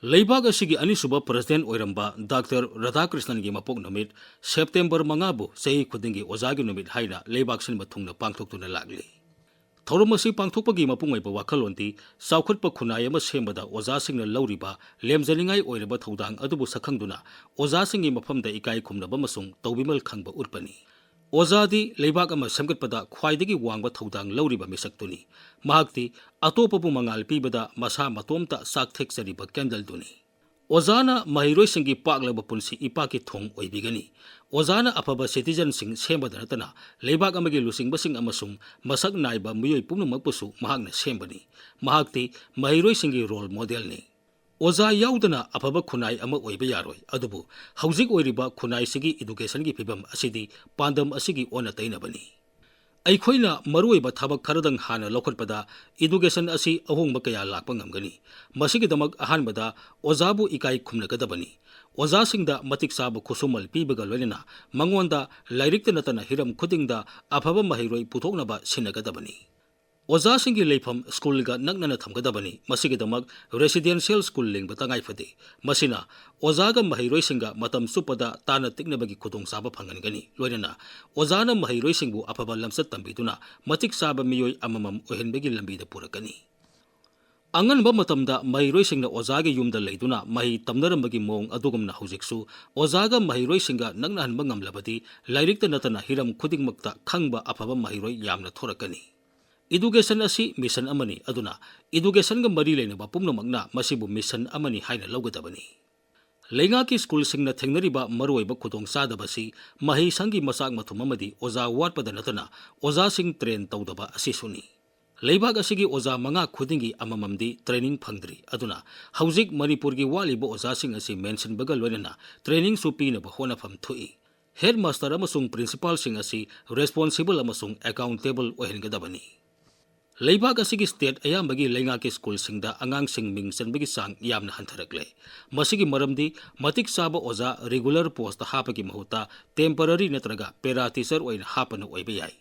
Leibag asigi anisuba President Oiramba Dr. Radhakrishnan gi mapok numit September mangabu sahi khudingi Ojagi numit haina Leibag sin mathungna pangthoktuna lagli. Thoromasi pangthokpagi mapungaiba wakhalonti saukhatpa khunai ama sembada Ojasingna lauriba lemjaningai oiraba thodang adubu sakhangduna Ojasingi mafamda ikai khumnaba masung tawbimal khangba urpani. Ojadi Leibag ama semgatpada khwaidagi wangba thodang lauriba misaktuni. Mahakti atopabu mangal pibada masa matomta sakthek sariba candle duni. Ojana mahiroi singi paklaba punsi ipaki thong oibigani. Ojana afaba citizen sing sembada natana Leibag amagi lusing basing amasung masak naiba miyoi pumnumagpusu mahakna sembani. Mahakti mahiroi singi role model ni. Oja yaudana afaba khunai ama oiba yaroi adubu hauzik oiriba khunai sigi education gi phibam asidi pandam asigi ona tainabani. Aikhoina maruiba thabak kharadang hana lokhatpada education asi ahongba kaya lakpa ngamgani. Masigidamak ahanbada ojabu ikai khumnagadabani. Oja singda matik saba khusumal pibaga loinana mangonda lairikta natana hiram khudingda afaba mahiroi puthoknaba sinagadabani. Oja singi leifam school ga nagnana thamgadabani. Masigidamak residential school lingba tangai phade. Masina Oja ga mahiroi singa matam supada tana tiknabagi khudong saba phangangani. Loinana Ojana mahiroi singbu afaba lamsat tambiduna matik saba miyoi amamam ohenbagi lambida purakani. Anganba matamda mahiroi singna Ojagi yumda leiduna mahi tamnarambagi mong adugumna hujiksu Ojaga mahiroi singa nagnahanba ngamlabadi lairikta natana hiram khudingmakta khangba afaba mahiroi yamna thorakani. Education asi mission amani aduna education ga mari leinaba pumnamagna masibu mission amani haina lawgadabani. Leingaki school singna thengnariba maruiba khudong sadabasi mahi sangi masak mathum amadi Oja watpada natana Oja sing train tawdaba asisuni. Leibag asigi Oja manga khudingi amamamdi training phangdri aduna hauzik Manipurgi waliba Oja sing asi mention baga loinana training supi na bahona pham thui. Headmaster amasung principal sing asi responsible amasung accountable ohengadabani. Leibag asigi state ayambagi leingaki school singda angang sing mingsanbagi sang yamna hantharakle. Masigi maramdi matik saba Oja regular post hapagi mahuta temporary natraga para teacher oina hapana oiba yai.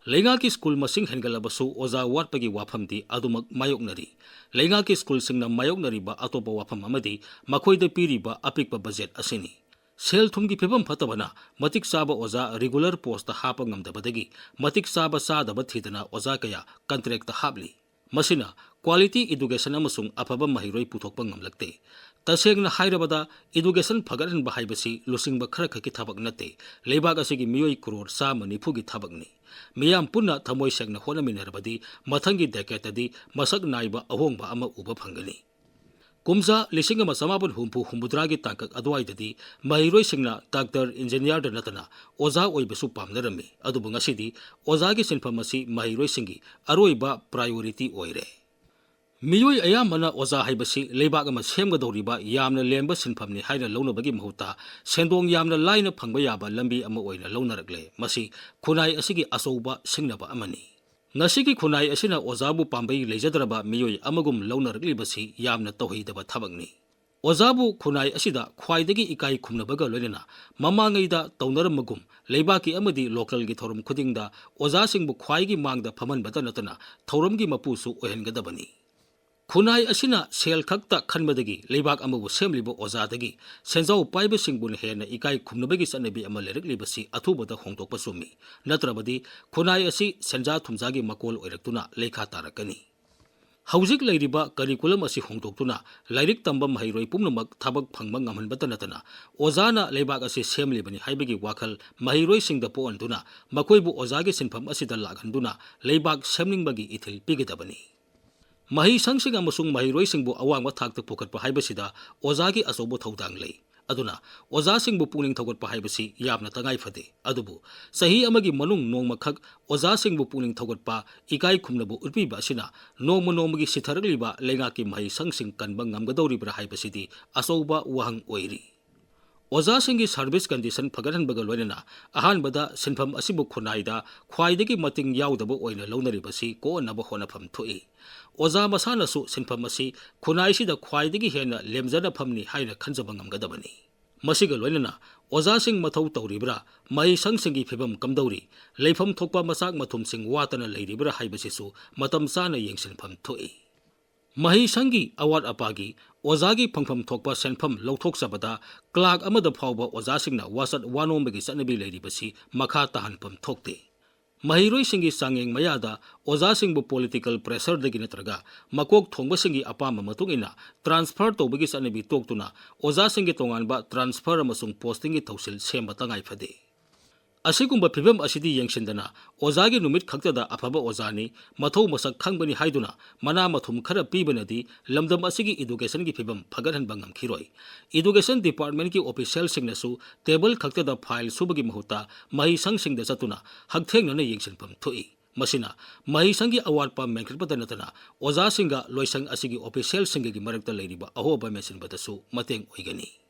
Leingaki school masing hengalabasu Oja watpagi waphamdi adumak mayoknari. Leingaki school singna mayoknariba atopa wapham amadi makhoida piriba apikpa budget asini. Sel thumgi phibam phatabana matik saba Oja regular post hapa ngamdabadagi matik saba sadaba thidana Oja kaya contract hapli. Masina quality education amasung afaba mahiroi puthokpa ngamlakte. Tasengna hairabada education phagaran bahaibasi lusingba khara khaki thabak nate. Leibag asigi miyoi crore sa manifugi thabakni. Miyam punna thamoi segna honaminarbadi mathangi decade masak naiba ahongba ama uba phangani. Kumza lisinga masamabun humpu humbudragi tangkak adwaidadi mahiroi singna doctor engineer da natana Oja oibasu pamnarami adubu ngasidi Ojagi sinphamasi mahiroi singi aroiba priority oire. Miyoi ayamana Oja haibasi Leibag ama semgadoriba yamna lemba sinphamni haina launabagi mahuta sendong yamna laina phangba yaba lambi ama oina launarakle masi khunai asigi asouba singnaba amani. Nasigi khunai asina Ojabu pambai leijadraba miyoi amagum launaraklibasi yamna tawhidaba thabakni. Ojabu khunai asida khwaidagi ikai khumnabaga loinana mamangaida tawnaramagum leibaki amadi local gi thorum khudingda Oja singbu khwaigi mangda phamanbada natana thoramgi mapusu ohengadabani. Khunai asina sel khakta khanbadagi leibak amabu semlibo Ojadagi senjau paiba singbun hena ikai khumnabagi sanabi ama leriklibasi athubada hongtokpa sumi natrabadi khunai asi senja thumjagi makol oiraktuna lekha tarakani. Hauzik leiriba curriculum asi hongtoktuna lairik tamba mahiroi pumnamak thabak phangba ngamhanbata natana Ojana leibak asi semlibani haibagi wakhal mahiroi singda poanduna makoibu Ojagi sinpham asida laghanduna leibak semningbagi ithil pigidabani. Mahi sangsing amasung mahiroi singbu awang thakta pukhatpa haibasida Ojagi asobo thodang lei. Aduna Oja singbu pungling thogotpa haibasi yamna tangai phade. Adubu sahi amagi manung nongma khak Oja singbu pungling thogotpa ikai khumnabu urpiba asina nongma nongmagi sitharagliba leingaki mahi sangsing kanba ngamgadoribra haibasidi asoba wahang oiri. Oja singi service condition phagaranbaga loinana ahanbada sinpham asibu khunaida khwaidagi mating yaudaba oina launaribasi ko naba honapham thoi. Oja masanasu sinpham asi khunaisida khwaidagi hena lemjana phamni haina khanjaba ngamgadabani. Masiga loinana Oja sing mathau tawribra mai sangsingi phibam kamdauri leifam thokpa masak mathum sing watana leiribra haibasisu matam sana yengsinpham thoi. Mahisanggi awat apagi Ojagi phangpham thokpa senpham lawthokchabada clerk amada phawba ojasingna wasat wanombagi satnabi leiribasi makha tahanpam thokte. Mahiroi-singi sangeng mayada ojasingbu political pressure dagi natraga makok thongbasingi apama matungina transfer tawbagi satnabi toktuna ojasingi tonganba transfer amasung posting thausil semba tangai phade. Asigumba phibam asidi yengsindana Ojagi numit khaktada afaba ojani mathau masak khangbani haiduna mana mathum khara pibanadi lamdam asigi education gi phibam phagarhan bangam khiroi education department ki official singnasu table khaktada file subagi mahuta mahi sangsing da chatuna haktheng na yengsinpam thoi masina mahi sangi award pa menkhirpata natana oja singa loisang asigi official singi marakta leiriba ahoba mesin batasu mateng oigani.